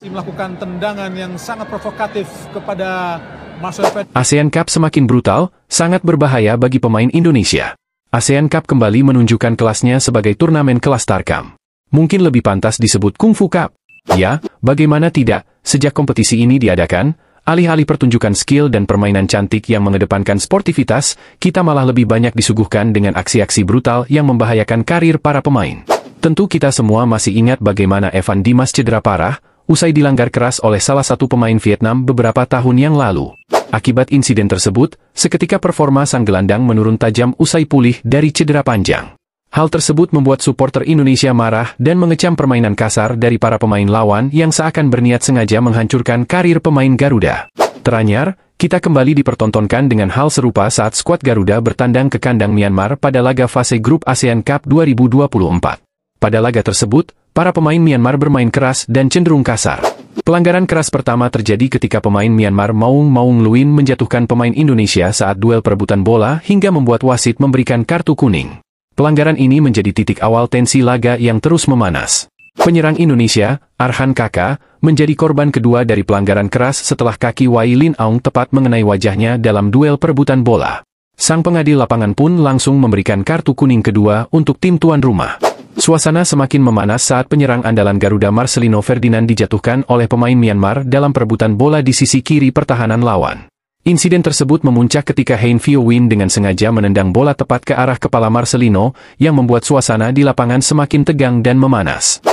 melakukan tendangan yang sangat provokatif kepada Marcel Ferdinand. ASEAN Cup semakin brutal, sangat berbahaya bagi pemain Indonesia. ASEAN Cup kembali menunjukkan kelasnya sebagai turnamen kelas Tarkam. Mungkin lebih pantas disebut Kung Fu Cup. Ya, bagaimana tidak, sejak kompetisi ini diadakan, alih-alih pertunjukan skill dan permainan cantik yang mengedepankan sportivitas, kita malah lebih banyak disuguhkan dengan aksi-aksi brutal yang membahayakan karir para pemain. Tentu kita semua masih ingat bagaimana Evan Dimas cedera parah, usai dilanggar keras oleh salah satu pemain Vietnam beberapa tahun yang lalu. Akibat insiden tersebut, seketika performa sang gelandang menurun tajam usai pulih dari cedera panjang. Hal tersebut membuat supporter Indonesia marah dan mengecam permainan kasar dari para pemain lawan yang seakan berniat sengaja menghancurkan karir pemain Garuda. Teranyar, kita kembali dipertontonkan dengan hal serupa saat skuad Garuda bertandang ke kandang Myanmar pada laga fase grup ASEAN Cup 2024. Pada laga tersebut, para pemain Myanmar bermain keras dan cenderung kasar. Pelanggaran keras pertama terjadi ketika pemain Myanmar Maung Maung Luin menjatuhkan pemain Indonesia saat duel perebutan bola hingga membuat wasit memberikan kartu kuning. Pelanggaran ini menjadi titik awal tensi laga yang terus memanas. Penyerang Indonesia, Arhan Kaka, menjadi korban kedua dari pelanggaran keras setelah kaki Wai Lin Aung tepat mengenai wajahnya dalam duel perebutan bola. Sang pengadil lapangan pun langsung memberikan kartu kuning kedua untuk tim tuan rumah. Suasana semakin memanas saat penyerang andalan Garuda Marcelino Ferdinand dijatuhkan oleh pemain Myanmar dalam perebutan bola di sisi kiri pertahanan lawan. Insiden tersebut memuncak ketika Hein Pheo Win dengan sengaja menendang bola tepat ke arah kepala Marcelino, yang membuat suasana di lapangan semakin tegang dan memanas.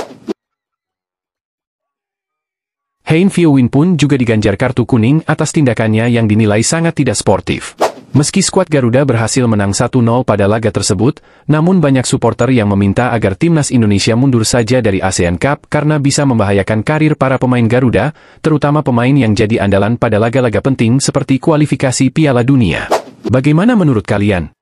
Hein Pheo Win pun juga diganjar kartu kuning atas tindakannya yang dinilai sangat tidak sportif. Meski skuad Garuda berhasil menang 1-0 pada laga tersebut, namun banyak supporter yang meminta agar timnas Indonesia mundur saja dari ASEAN Cup karena bisa membahayakan karir para pemain Garuda, terutama pemain yang jadi andalan pada laga-laga penting seperti kualifikasi Piala Dunia. Bagaimana menurut kalian?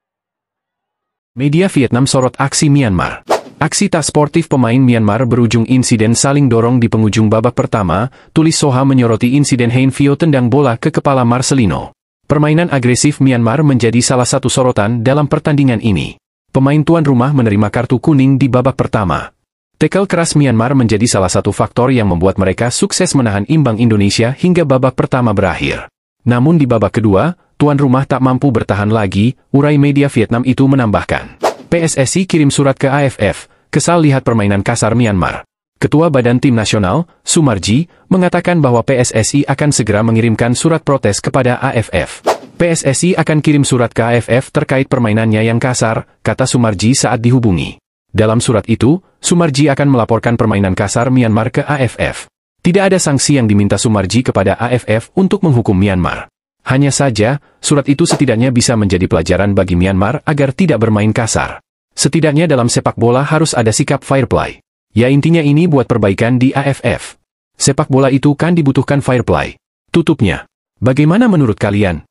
Media Vietnam sorot aksi Myanmar. Aksi tak sportif pemain Myanmar berujung insiden saling dorong di penghujung babak pertama, tulis Soha menyoroti insiden Hein Pheo tendang bola ke kepala Marcelino. Permainan agresif Myanmar menjadi salah satu sorotan dalam pertandingan ini. Pemain tuan rumah menerima kartu kuning di babak pertama. Tackle keras Myanmar menjadi salah satu faktor yang membuat mereka sukses menahan imbang Indonesia hingga babak pertama berakhir. Namun di babak kedua, tuan rumah tak mampu bertahan lagi, urai media Vietnam itu menambahkan. PSSI kirim surat ke AFF, kesal lihat permainan kasar Myanmar. Ketua Badan Tim Nasional, Sumarji, mengatakan bahwa PSSI akan segera mengirimkan surat protes kepada AFF. PSSI akan kirim surat ke AFF terkait permainannya yang kasar, kata Sumarji saat dihubungi. Dalam surat itu, Sumarji akan melaporkan permainan kasar Myanmar ke AFF. Tidak ada sanksi yang diminta Sumarji kepada AFF untuk menghukum Myanmar. Hanya saja, surat itu setidaknya bisa menjadi pelajaran bagi Myanmar agar tidak bermain kasar. Setidaknya dalam sepak bola harus ada sikap fair play. Ya intinya ini buat perbaikan di AFF. Sepak bola itu kan dibutuhkan fair play. Tutupnya. Bagaimana menurut kalian?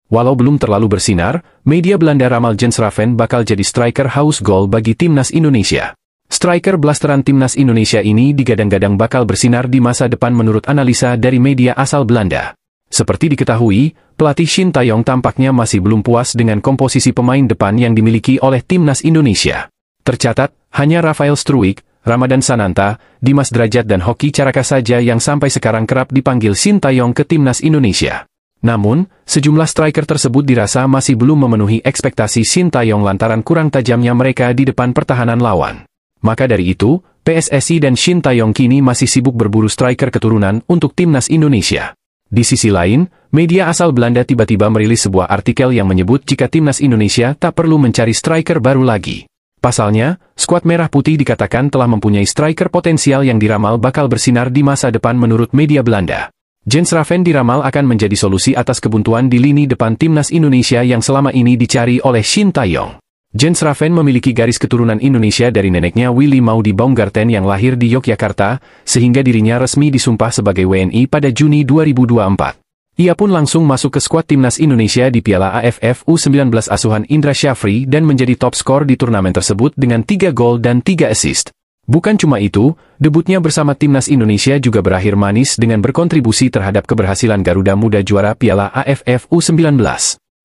Walau belum terlalu bersinar, media Belanda ramal Jens Raven bakal jadi striker haus gol bagi timnas Indonesia. Striker blasteran timnas Indonesia ini digadang-gadang bakal bersinar di masa depan menurut analisa dari media asal Belanda. Seperti diketahui, pelatih Shin Tae-yong tampaknya masih belum puas dengan komposisi pemain depan yang dimiliki oleh timnas Indonesia. Tercatat, hanya Rafael Struijk, Ramadan Sananta, Dimas Drajat dan Hoki Caraka saja yang sampai sekarang kerap dipanggil Shin Tae-yong ke timnas Indonesia. Namun, sejumlah striker tersebut dirasa masih belum memenuhi ekspektasi Shin Tae-yong lantaran kurang tajamnya mereka di depan pertahanan lawan. Maka dari itu, PSSI dan Shin Tae-yong kini masih sibuk berburu striker keturunan untuk timnas Indonesia. Di sisi lain, media asal Belanda tiba-tiba merilis sebuah artikel yang menyebut jika timnas Indonesia tak perlu mencari striker baru lagi. Pasalnya, skuad merah putih dikatakan telah mempunyai striker potensial yang diramal bakal bersinar di masa depan menurut media Belanda. Jens Raven diramal akan menjadi solusi atas kebuntuan di lini depan timnas Indonesia yang selama ini dicari oleh Shin Tae-yong. Jens Raven memiliki garis keturunan Indonesia dari neneknya Willy Maudi Baumgarten yang lahir di Yogyakarta, sehingga dirinya resmi disumpah sebagai WNI pada Juni 2024. Ia pun langsung masuk ke skuad timnas Indonesia di Piala AFF U19 asuhan Indra Syafri dan menjadi top skor di turnamen tersebut dengan 3 gol dan 3 assist. Bukan cuma itu, debutnya bersama timnas Indonesia juga berakhir manis dengan berkontribusi terhadap keberhasilan Garuda Muda juara Piala AFF U19.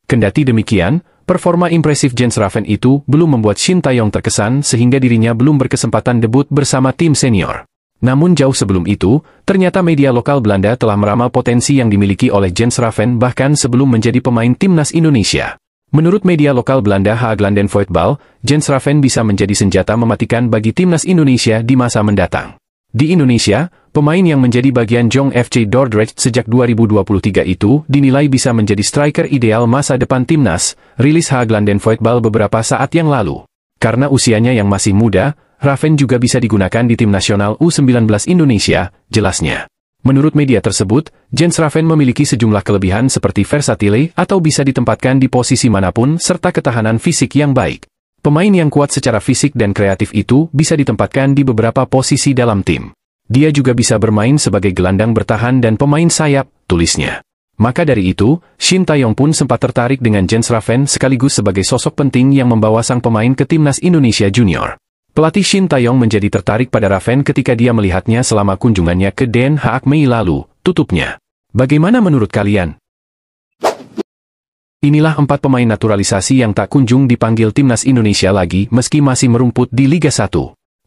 Kendati demikian, performa impresif Jens Raven itu belum membuat Shin Tae-yong terkesan sehingga dirinya belum berkesempatan debut bersama tim senior. Namun jauh sebelum itu, ternyata media lokal Belanda telah meramal potensi yang dimiliki oleh Jens Raven bahkan sebelum menjadi pemain timnas Indonesia. Menurut media lokal Belanda Haaglanden Voetbal, Jens Raven bisa menjadi senjata mematikan bagi timnas Indonesia di masa mendatang. Di Indonesia, pemain yang menjadi bagian Jong FC Dordrecht sejak 2023 itu dinilai bisa menjadi striker ideal masa depan timnas, rilis Haaglanden Voetbal beberapa saat yang lalu. Karena usianya yang masih muda, Raven juga bisa digunakan di tim nasional U19 Indonesia, jelasnya. Menurut media tersebut, Jens Raven memiliki sejumlah kelebihan seperti versatile atau bisa ditempatkan di posisi manapun serta ketahanan fisik yang baik. Pemain yang kuat secara fisik dan kreatif itu bisa ditempatkan di beberapa posisi dalam tim. Dia juga bisa bermain sebagai gelandang bertahan dan pemain sayap, tulisnya. Maka dari itu, Shin Tae-yong pun sempat tertarik dengan Jens Raven sekaligus sebagai sosok penting yang membawa sang pemain ke timnas Indonesia Junior. Pelatih Shin Tae-yong menjadi tertarik pada Raven ketika dia melihatnya selama kunjungannya ke Den Haag Mei lalu, tutupnya. Bagaimana menurut kalian? Inilah 4 pemain naturalisasi yang tak kunjung dipanggil timnas Indonesia lagi meski masih merumput di Liga 1.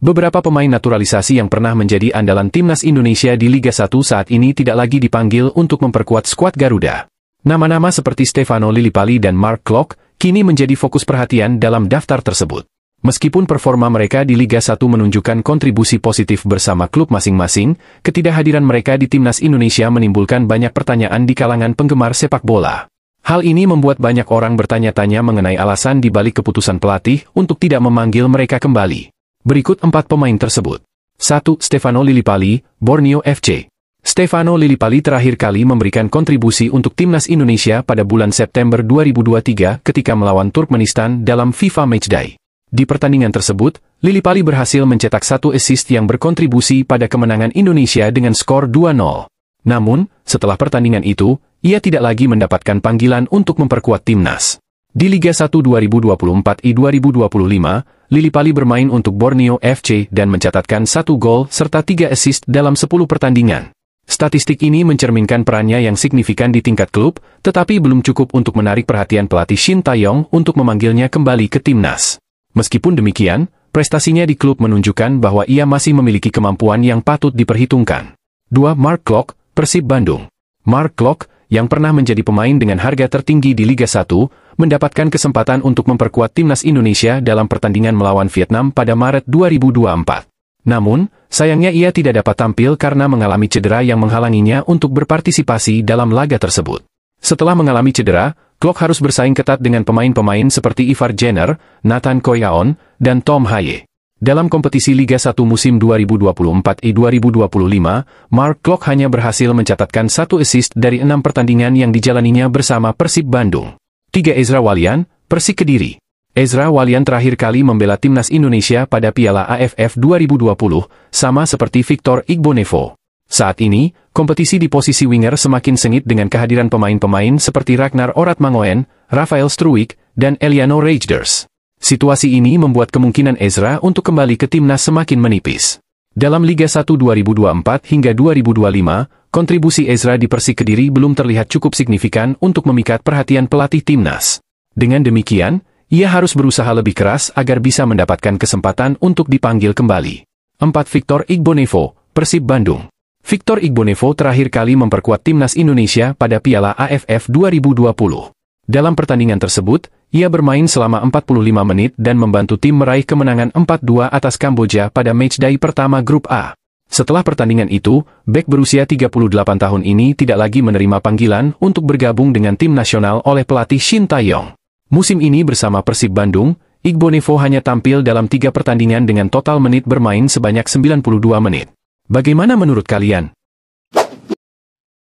Beberapa pemain naturalisasi yang pernah menjadi andalan timnas Indonesia di Liga 1 saat ini tidak lagi dipanggil untuk memperkuat skuad Garuda. Nama-nama seperti Stefano Lillipali dan Mark Klok kini menjadi fokus perhatian dalam daftar tersebut. Meskipun performa mereka di Liga 1 menunjukkan kontribusi positif bersama klub masing-masing, ketidakhadiran mereka di timnas Indonesia menimbulkan banyak pertanyaan di kalangan penggemar sepak bola. Hal ini membuat banyak orang bertanya-tanya mengenai alasan di balik keputusan pelatih untuk tidak memanggil mereka kembali. Berikut 4 pemain tersebut. 1. Stefano Lillipali, Borneo FC. Stefano Lillipali terakhir kali memberikan kontribusi untuk timnas Indonesia pada bulan September 2023 ketika melawan Turkmenistan dalam FIFA Matchday. Di pertandingan tersebut, Lillipali berhasil mencetak 1 assist yang berkontribusi pada kemenangan Indonesia dengan skor 2-0. Namun, setelah pertandingan itu, ia tidak lagi mendapatkan panggilan untuk memperkuat timnas. Di Liga 1 2024-2025, Lillipali bermain untuk Borneo FC dan mencatatkan 1 gol serta 3 assist dalam 10 pertandingan. Statistik ini mencerminkan perannya yang signifikan di tingkat klub, tetapi belum cukup untuk menarik perhatian pelatih Shin Tae-yong untuk memanggilnya kembali ke timnas. Meskipun demikian, prestasinya di klub menunjukkan bahwa ia masih memiliki kemampuan yang patut diperhitungkan. 2. Mark Klok, Persib Bandung. Mark Klok, yang pernah menjadi pemain dengan harga tertinggi di Liga 1, mendapatkan kesempatan untuk memperkuat timnas Indonesia dalam pertandingan melawan Vietnam pada Maret 2024. Namun, sayangnya ia tidak dapat tampil karena mengalami cedera yang menghalanginya untuk berpartisipasi dalam laga tersebut. Setelah mengalami cedera, Klok harus bersaing ketat dengan pemain-pemain seperti Ivar Jenner, Nathan Koyaon, dan Tom Haye. Dalam kompetisi Liga 1 musim 2024-2025, Mark Klok hanya berhasil mencatatkan 1 assist dari 6 pertandingan yang dijalaninya bersama Persib Bandung. 3. Ezra Walian, Persik Kediri. Ezra Walian terakhir kali membela timnas Indonesia pada Piala AFF 2020, sama seperti Victor Igbonevo. Saat ini, kompetisi di posisi winger semakin sengit dengan kehadiran pemain-pemain seperti Ragnar Oratmangoen, Rafael Struwijk, dan Eliano Reijnders. Situasi ini membuat kemungkinan Ezra untuk kembali ke timnas semakin menipis. Dalam Liga 1 2024 hingga 2025, kontribusi Ezra di Persik Kediri belum terlihat cukup signifikan untuk memikat perhatian pelatih timnas. Dengan demikian, ia harus berusaha lebih keras agar bisa mendapatkan kesempatan untuk dipanggil kembali. 4. Victor Igbonevo, Persib Bandung. Victor Igbonevo terakhir kali memperkuat timnas Indonesia pada Piala AFF 2020. Dalam pertandingan tersebut, ia bermain selama 45 menit dan membantu tim meraih kemenangan 4-2 atas Kamboja pada matchday pertama Grup A. Setelah pertandingan itu, bek berusia 38 tahun ini tidak lagi menerima panggilan untuk bergabung dengan tim nasional oleh pelatih Shin Tae-yong. Musim ini bersama Persib Bandung, Igbonevo hanya tampil dalam 3 pertandingan dengan total menit bermain sebanyak 92 menit. Bagaimana menurut kalian?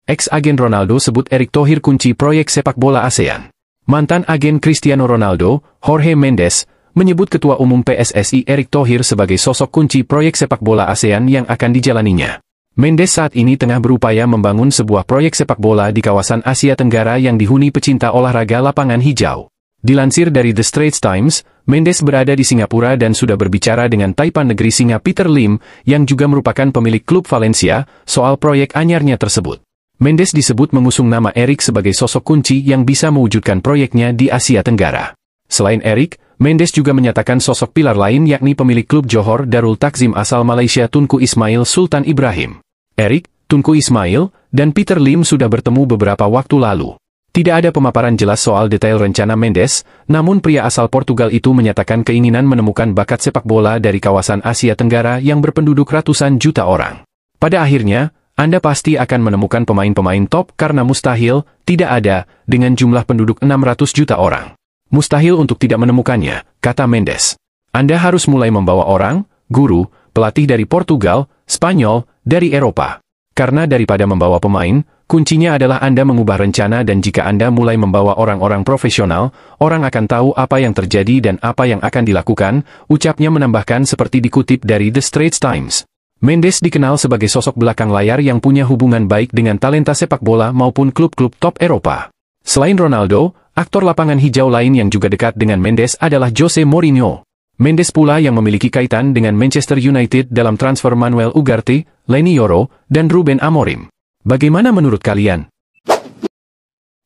Ex-agen Ronaldo sebut Erick Thohir kunci proyek sepak bola ASEAN. Mantan agen Cristiano Ronaldo, Jorge Mendes, menyebut Ketua Umum PSSI Erick Thohir sebagai sosok kunci proyek sepak bola ASEAN yang akan dijalaninya. Mendes saat ini tengah berupaya membangun sebuah proyek sepak bola di kawasan Asia Tenggara yang dihuni pecinta olahraga lapangan hijau. Dilansir dari The Straits Times, Mendes berada di Singapura dan sudah berbicara dengan Taipan Negeri Singa Peter Lim, yang juga merupakan pemilik klub Valencia, soal proyek anyarnya tersebut. Mendes disebut mengusung nama Erick sebagai sosok kunci yang bisa mewujudkan proyeknya di Asia Tenggara. Selain Erick, Mendes juga menyatakan sosok pilar lain yakni pemilik klub Johor Darul Takzim asal Malaysia Tunku Ismail Sultan Ibrahim, Eric, Tunku Ismail, dan Peter Lim sudah bertemu beberapa waktu lalu. Tidak ada pemaparan jelas soal detail rencana Mendes, namun pria asal Portugal itu menyatakan keinginan menemukan bakat sepak bola dari kawasan Asia Tenggara yang berpenduduk ratusan juta orang. Pada akhirnya, Anda pasti akan menemukan pemain-pemain top karena mustahil tidak ada dengan jumlah penduduk 600 juta orang. Mustahil untuk tidak menemukannya, kata Mendes. Anda harus mulai membawa orang, guru, pelatih dari Portugal, Spanyol, dari Eropa. Karena daripada membawa pemain, kuncinya adalah Anda mengubah rencana dan jika Anda mulai membawa orang-orang profesional, orang akan tahu apa yang terjadi dan apa yang akan dilakukan, ucapnya menambahkan seperti dikutip dari The Straits Times. Mendes dikenal sebagai sosok belakang layar yang punya hubungan baik dengan talenta sepak bola maupun klub-klub top Eropa. Selain Ronaldo, aktor lapangan hijau lain yang juga dekat dengan Mendes adalah Jose Mourinho. Mendes pula yang memiliki kaitan dengan Manchester United dalam transfer Manuel Ugarte, Leny Yoro, dan Ruben Amorim. Bagaimana menurut kalian?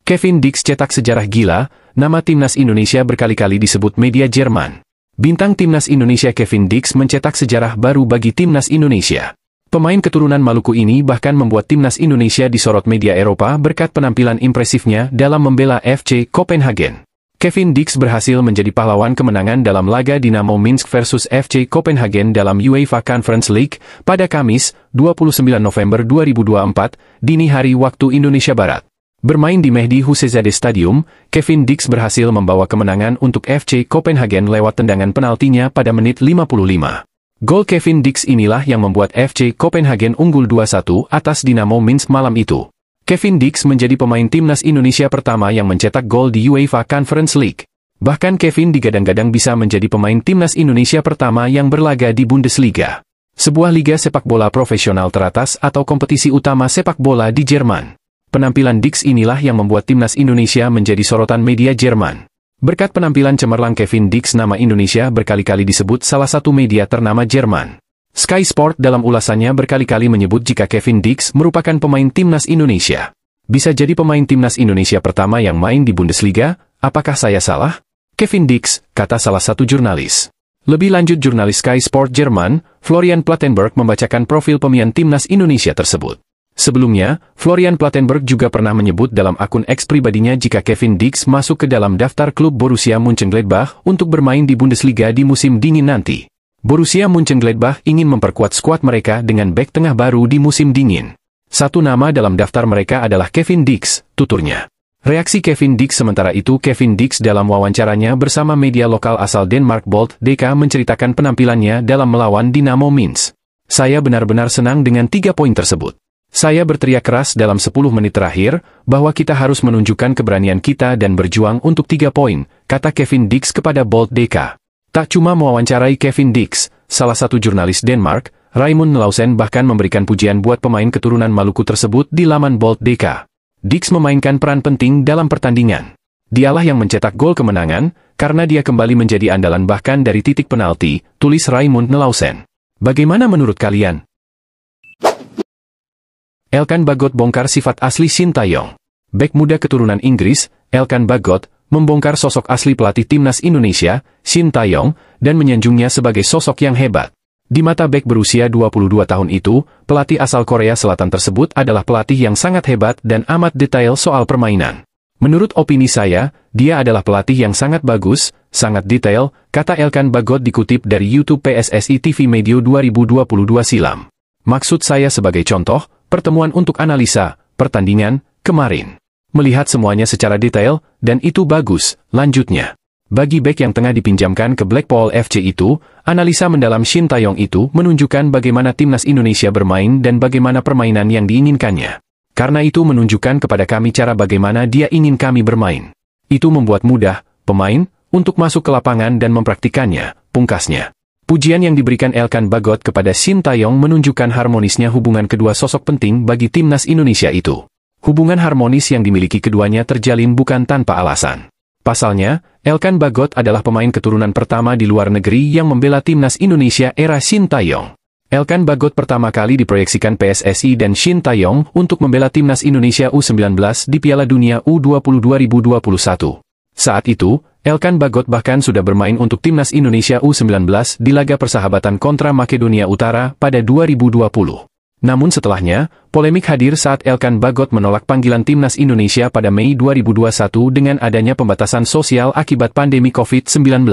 Kevin Dix cetak sejarah gila, nama timnas Indonesia berkali-kali disebut media Jerman. Bintang timnas Indonesia Kevin Dix mencetak sejarah baru bagi timnas Indonesia. Pemain keturunan Maluku ini bahkan membuat timnas Indonesia disorot media Eropa berkat penampilan impresifnya dalam membela FC Copenhagen. Kevin Dix berhasil menjadi pahlawan kemenangan dalam laga Dinamo Minsk versus FC Copenhagen dalam UEFA Conference League pada Kamis, 29 November 2024, dini hari waktu Indonesia Barat. Bermain di Mehdi Husseizadeh Stadium, Kevin Dix berhasil membawa kemenangan untuk FC Copenhagen lewat tendangan penaltinya pada menit 55. Gol Kevin Dix inilah yang membuat FC Copenhagen unggul 2-1 atas Dinamo Minsk malam itu. Kevin Dix menjadi pemain timnas Indonesia pertama yang mencetak gol di UEFA Conference League. Bahkan Kevin digadang-gadang bisa menjadi pemain timnas Indonesia pertama yang berlaga di Bundesliga, sebuah liga sepak bola profesional teratas atau kompetisi utama sepak bola di Jerman. Penampilan Dix inilah yang membuat timnas Indonesia menjadi sorotan media Jerman. Berkat penampilan cemerlang Kevin Dix, nama Indonesia berkali-kali disebut salah satu media ternama Jerman. Sky Sport dalam ulasannya berkali-kali menyebut jika Kevin Dix merupakan pemain timnas Indonesia. Bisa jadi pemain timnas Indonesia pertama yang main di Bundesliga, apakah saya salah? Kevin Dix, kata salah satu jurnalis. Lebih lanjut jurnalis Sky Sport Jerman, Florian Plettenberg membacakan profil pemain timnas Indonesia tersebut. Sebelumnya, Florian Plettenberg juga pernah menyebut dalam akun X pribadinya jika Kevin Dix masuk ke dalam daftar klub Borussia Mönchengladbach untuk bermain di Bundesliga di musim dingin nanti. Borussia Mönchengladbach ingin memperkuat skuad mereka dengan bek tengah baru di musim dingin. Satu nama dalam daftar mereka adalah Kevin Dix, tuturnya. Reaksi Kevin Dix sementara itu Kevin Dix dalam wawancaranya bersama media lokal asal Denmark Bold DK menceritakan penampilannya dalam melawan Dinamo Minsk. Saya benar-benar senang dengan 3 poin tersebut. Saya berteriak keras dalam 10 menit terakhir, bahwa kita harus menunjukkan keberanian kita dan berjuang untuk 3 poin, kata Kevin Dix kepada Bold DK. Tak cuma mewawancarai Kevin Dix, salah satu jurnalis Denmark, Raymond Nelausen bahkan memberikan pujian buat pemain keturunan Maluku tersebut di laman Bold DK. Dix memainkan peran penting dalam pertandingan. Dialah yang mencetak gol kemenangan, karena dia kembali menjadi andalan bahkan dari titik penalti, tulis Raymond Nelausen. Bagaimana menurut kalian? Elkan Bagot bongkar sifat asli Shin Tae-yong. Bek muda keturunan Inggris, Elkan Bagot, membongkar sosok asli pelatih timnas Indonesia, Shin Tae-yong, dan menyanjungnya sebagai sosok yang hebat. Di mata bek berusia 22 tahun itu, pelatih asal Korea Selatan tersebut adalah pelatih yang sangat hebat dan amat detail soal permainan. Menurut opini saya, dia adalah pelatih yang sangat bagus, sangat detail, kata Elkan Bagot dikutip dari YouTube PSSI TV Medio 2022 silam. Maksud saya sebagai contoh, pertemuan untuk analisa, pertandingan, kemarin. Melihat semuanya secara detail, dan itu bagus, lanjutnya. Bagi bek yang tengah dipinjamkan ke Blackpool FC itu, analisa mendalam Shin Tae-yong itu menunjukkan bagaimana timnas Indonesia bermain dan bagaimana permainan yang diinginkannya. Karena itu menunjukkan kepada kami cara bagaimana dia ingin kami bermain. Itu membuat mudah, pemain, untuk masuk ke lapangan dan mempraktikannya, pungkasnya. Pujian yang diberikan Elkan Bagot kepada Shin Tae-yong menunjukkan harmonisnya hubungan kedua sosok penting bagi timnas Indonesia itu. Hubungan harmonis yang dimiliki keduanya terjalin bukan tanpa alasan. Pasalnya, Elkan Bagot adalah pemain keturunan pertama di luar negeri yang membela timnas Indonesia era Shin Tae-yong. Elkan Bagot pertama kali diproyeksikan PSSI dan Shin Tae-yong untuk membela timnas Indonesia U19 di Piala Dunia U20 2021. Saat itu, Elkan Bagot bahkan sudah bermain untuk timnas Indonesia U19 di laga persahabatan kontra Makedonia Utara pada 2020. Namun setelahnya, polemik hadir saat Elkan Bagot menolak panggilan timnas Indonesia pada Mei 2021 dengan adanya pembatasan sosial akibat pandemi COVID-19.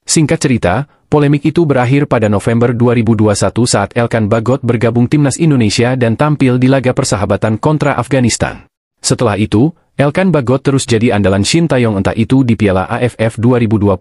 Singkat cerita, polemik itu berakhir pada November 2021 saat Elkan Bagot bergabung timnas Indonesia dan tampil di laga persahabatan kontra Afghanistan. Setelah itu, Elkan Bagot terus jadi andalan Shin Taeyong entah itu di Piala AFF 2020,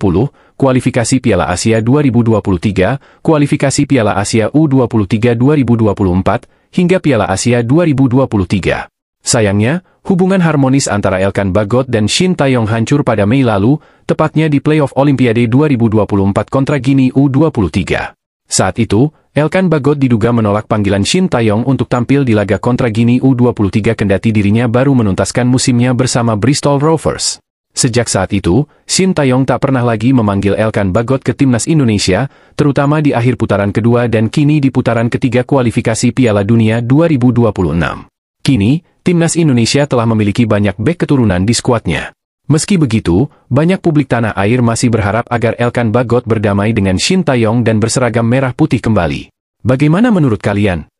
kualifikasi Piala Asia 2023, kualifikasi Piala Asia U23 2024, hingga Piala Asia 2023. Sayangnya, hubungan harmonis antara Elkan Bagot dan Shin Taeyong hancur pada Mei lalu, tepatnya di playoff Olimpiade 2024 kontra Guinea U23. Saat itu, Elkan Bagot diduga menolak panggilan Shin Taeyong untuk tampil di laga kontra Guinea U23 kendati dirinya baru menuntaskan musimnya bersama Bristol Rovers. Sejak saat itu, Shin Taeyong tak pernah lagi memanggil Elkan Bagot ke timnas Indonesia, terutama di akhir putaran kedua dan kini di putaran ketiga kualifikasi Piala Dunia 2026. Kini, timnas Indonesia telah memiliki banyak bek keturunan di skuadnya. Meski begitu, banyak publik tanah air masih berharap agar Elkan Bagot berdamai dengan Shin Taeyong dan berseragam merah putih kembali. Bagaimana menurut kalian?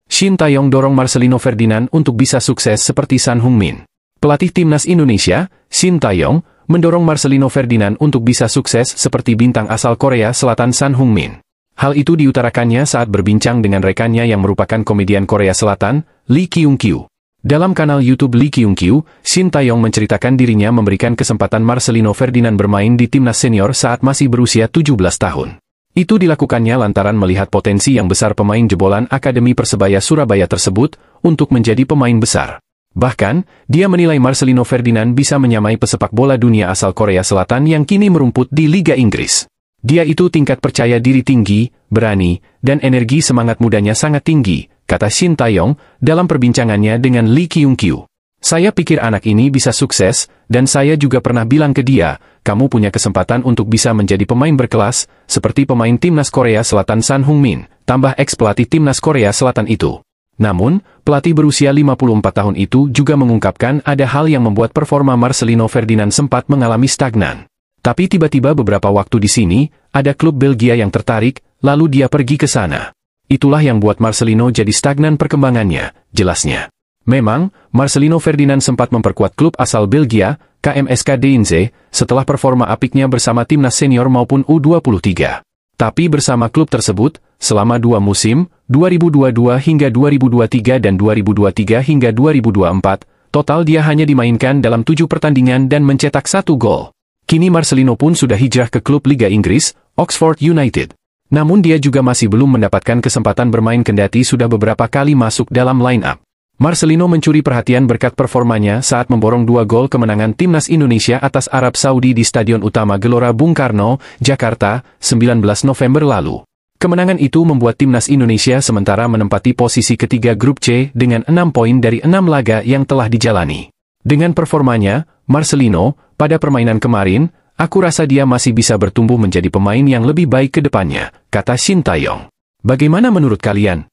Shin Taeyong dorong Marcelino Ferdinand untuk bisa sukses seperti Son Heung-min. Pelatih timnas Indonesia, Shin Taeyong, mendorong Marcelino Ferdinand untuk bisa sukses seperti bintang asal Korea Selatan Son Heung-min. Hal itu diutarakannya saat berbincang dengan rekannya yang merupakan komedian Korea Selatan, Lee Kyung-kyu. Dalam kanal YouTube Lee Kyung-kyu, Shin Taeyong menceritakan dirinya memberikan kesempatan Marcelino Ferdinand bermain di timnas senior saat masih berusia 17 tahun. Itu dilakukannya lantaran melihat potensi yang besar pemain jebolan Akademi Persebaya Surabaya tersebut untuk menjadi pemain besar. Bahkan, dia menilai Marcelino Ferdinand bisa menyamai pesepak bola dunia asal Korea Selatan yang kini merumput di Liga Inggris. Dia itu tingkat percaya diri tinggi, berani, dan energi semangat mudanya sangat tinggi, kata Shin Taeyong dalam perbincangannya dengan Lee Kyung-kyu. Saya pikir anak ini bisa sukses, dan saya juga pernah bilang ke dia, kamu punya kesempatan untuk bisa menjadi pemain berkelas, seperti pemain timnas Korea Selatan Son Heung-min, tambah ex-pelatih timnas Korea Selatan itu. Namun, pelatih berusia 54 tahun itu juga mengungkapkan ada hal yang membuat performa Marcelino Ferdinand sempat mengalami stagnan. Tapi tiba-tiba beberapa waktu di sini, ada klub Belgia yang tertarik, lalu dia pergi ke sana. Itulah yang buat Marcelino jadi stagnan perkembangannya, jelasnya. Memang, Marcelino Ferdinand sempat memperkuat klub asal Belgia, KMSK Deinze, setelah performa apiknya bersama timnas senior maupun U23. Tapi bersama klub tersebut, selama 2 musim, 2022 hingga 2023 dan 2023 hingga 2024, total dia hanya dimainkan dalam 7 pertandingan dan mencetak 1 gol. Kini Marcelino pun sudah hijrah ke klub Liga Inggris, Oxford United. Namun dia juga masih belum mendapatkan kesempatan bermain kendati sudah beberapa kali masuk dalam line-up. Marcelino mencuri perhatian berkat performanya saat memborong 2 gol kemenangan timnas Indonesia atas Arab Saudi di Stadion Utama Gelora Bung Karno, Jakarta, 19 November lalu. Kemenangan itu membuat timnas Indonesia sementara menempati posisi ketiga grup C dengan 6 poin dari 6 laga yang telah dijalani. Dengan performanya, Marcelino, pada permainan kemarin, aku rasa dia masih bisa bertumbuh menjadi pemain yang lebih baik ke depannya, kata Shin Taeyong. Bagaimana menurut kalian?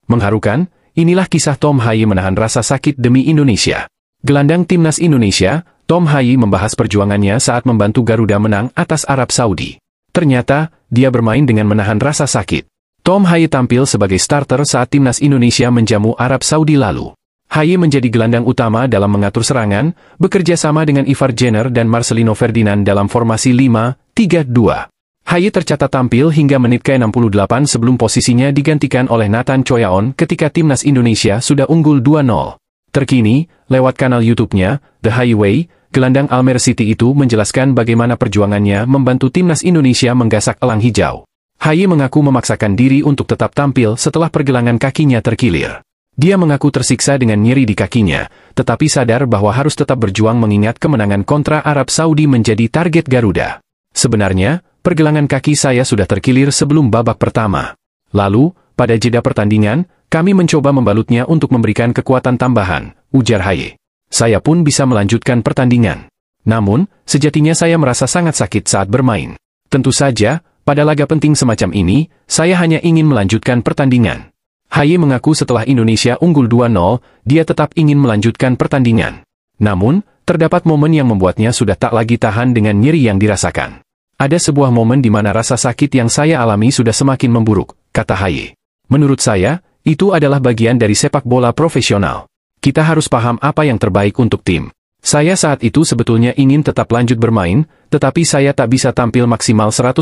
Mengharukan, inilah kisah Tom Haye menahan rasa sakit demi Indonesia. Gelandang timnas Indonesia, Tom Haye membahas perjuangannya saat membantu Garuda menang atas Arab Saudi. Ternyata, dia bermain dengan menahan rasa sakit. Tom Haye tampil sebagai starter saat timnas Indonesia menjamu Arab Saudi lalu. Haye menjadi gelandang utama dalam mengatur serangan, bekerja sama dengan Ivar Jenner dan Marcelino Ferdinand dalam formasi 5-3-2. Haye tercatat tampil hingga menit ke-68 sebelum posisinya digantikan oleh Nathan Choyaon ketika timnas Indonesia sudah unggul 2-0. Terkini, lewat kanal YouTube-nya, The Highway, gelandang Almere City itu menjelaskan bagaimana perjuangannya membantu timnas Indonesia menggasak elang hijau. Haye mengaku memaksakan diri untuk tetap tampil setelah pergelangan kakinya terkilir. Dia mengaku tersiksa dengan nyeri di kakinya, tetapi sadar bahwa harus tetap berjuang mengingat kemenangan kontra Arab Saudi menjadi target Garuda. Sebenarnya, pergelangan kaki saya sudah terkilir sebelum babak pertama. Lalu, pada jeda pertandingan, kami mencoba membalutnya untuk memberikan kekuatan tambahan, ujar Haye. Saya pun bisa melanjutkan pertandingan. Namun, sejatinya saya merasa sangat sakit saat bermain. Tentu saja, pada laga penting semacam ini, saya hanya ingin melanjutkan pertandingan. Haye mengaku setelah Indonesia unggul 2-0, dia tetap ingin melanjutkan pertandingan. Namun, terdapat momen yang membuatnya sudah tak lagi tahan dengan nyeri yang dirasakan. Ada sebuah momen di mana rasa sakit yang saya alami sudah semakin memburuk, kata Haye. Menurut saya, itu adalah bagian dari sepak bola profesional. Kita harus paham apa yang terbaik untuk tim. Saya saat itu sebetulnya ingin tetap lanjut bermain, tetapi saya tak bisa tampil maksimal 100%,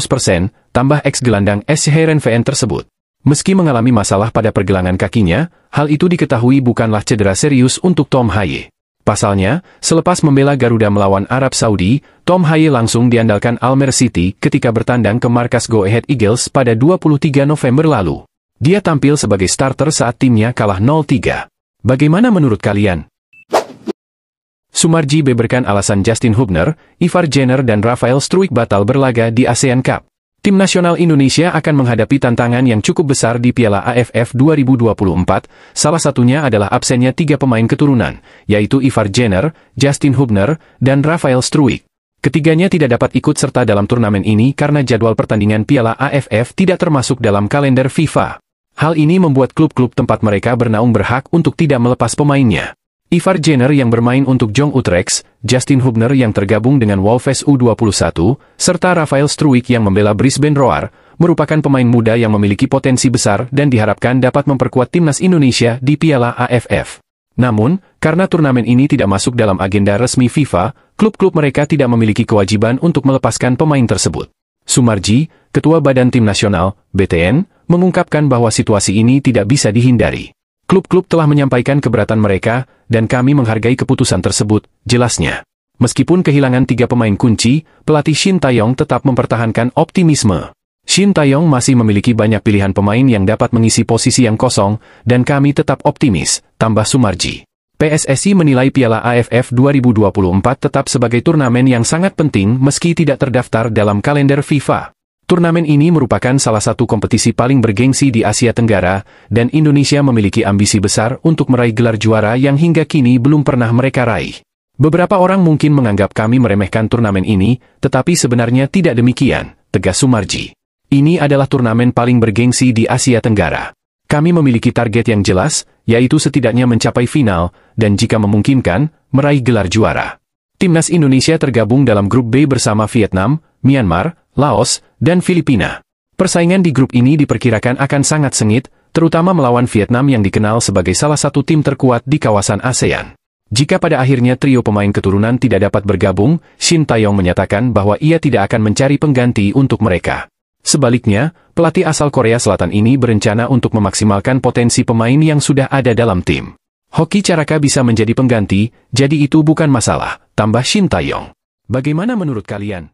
tambah ex-gelandang SC Heerenveen tersebut. Meski mengalami masalah pada pergelangan kakinya, hal itu diketahui bukanlah cedera serius untuk Tom Haye. Pasalnya, selepas membela Garuda melawan Arab Saudi, Tom Haye langsung diandalkan Almere City ketika bertandang ke markas Go Ahead Eagles pada 23 November lalu. Dia tampil sebagai starter saat timnya kalah 0-3. Bagaimana menurut kalian? Sumarji beberkan alasan Justin Hubner, Ivar Jenner dan Rafael Struijk batal berlaga di ASEAN Cup. Tim nasional Indonesia akan menghadapi tantangan yang cukup besar di Piala AFF 2024, salah satunya adalah absennya 3 pemain keturunan, yaitu Ivar Jenner, Justin Hubner, dan Rafael Struijk. Ketiganya tidak dapat ikut serta dalam turnamen ini karena jadwal pertandingan Piala AFF tidak termasuk dalam kalender FIFA. Hal ini membuat klub-klub tempat mereka bernaung berhak untuk tidak melepas pemainnya. Ivar Jenner yang bermain untuk Jong Utrecht, Justin Hubner yang tergabung dengan Wolves U21, serta Rafael Struijk yang membela Brisbane Roar, merupakan pemain muda yang memiliki potensi besar dan diharapkan dapat memperkuat timnas Indonesia di Piala AFF. Namun, karena turnamen ini tidak masuk dalam agenda resmi FIFA, klub-klub mereka tidak memiliki kewajiban untuk melepaskan pemain tersebut. Sumarji, Ketua Badan Tim Nasional, BTN, mengungkapkan bahwa situasi ini tidak bisa dihindari. Klub-klub telah menyampaikan keberatan mereka, dan kami menghargai keputusan tersebut, jelasnya. Meskipun kehilangan 3 pemain kunci, pelatih Shin Tae-yong tetap mempertahankan optimisme. Shin Tae-yong masih memiliki banyak pilihan pemain yang dapat mengisi posisi yang kosong, dan kami tetap optimis, tambah Sumarji. PSSI menilai Piala AFF 2024 tetap sebagai turnamen yang sangat penting meski tidak terdaftar dalam kalender FIFA. Turnamen ini merupakan salah satu kompetisi paling bergengsi di Asia Tenggara, dan Indonesia memiliki ambisi besar untuk meraih gelar juara yang hingga kini belum pernah mereka raih. Beberapa orang mungkin menganggap kami meremehkan turnamen ini, tetapi sebenarnya tidak demikian, tegas Sumarji. Ini adalah turnamen paling bergengsi di Asia Tenggara. Kami memiliki target yang jelas, yaitu setidaknya mencapai final, dan jika memungkinkan, meraih gelar juara. Timnas Indonesia tergabung dalam grup B bersama Vietnam, Myanmar, Laos, dan Filipina. Persaingan di grup ini diperkirakan akan sangat sengit, terutama melawan Vietnam yang dikenal sebagai salah satu tim terkuat di kawasan ASEAN. Jika pada akhirnya trio pemain keturunan tidak dapat bergabung, Shin Tae-yong menyatakan bahwa ia tidak akan mencari pengganti untuk mereka. Sebaliknya, pelatih asal Korea Selatan ini berencana untuk memaksimalkan potensi pemain yang sudah ada dalam tim. Hoki Caraka bisa menjadi pengganti, jadi itu bukan masalah, tambah Shin Tae-yong. Bagaimana menurut kalian?